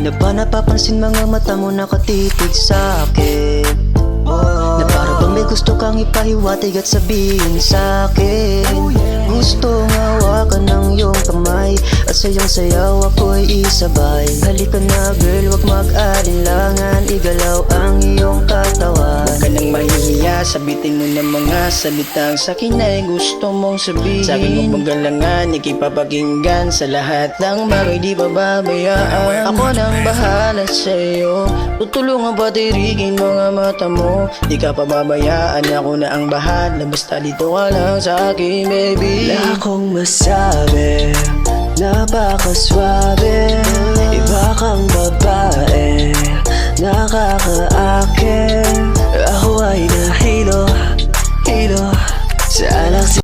Na ba napapansin mga mata mo nakatitig sa'kin? Na para bang may gusto kang ipahiwatig at sabihin sa'kin? Gustong hawakan ng iyong kamay at sa iyong sayaw ako'y isabay. Halika na girl, wag mag-alinlangan, igalaw ang iyong katawan. Huwag ka nang mahihiya, sabitin mo ng mga salitang sa'kin ay gusto mong sabihin. Sa'kin mo bang galangan, ikipapakinggan sa lahat ng bagay di babayaan. Ako nang bahala sa'yo, tutulungan patirigin mga mata mo. Di ka pababayaan, ako na ang bahala, basta dito ka lang sa'kin baby. Wala akong masabi, napakaswabe. Iba kang babae, nakakaakin. Ako ay nahilo sa alak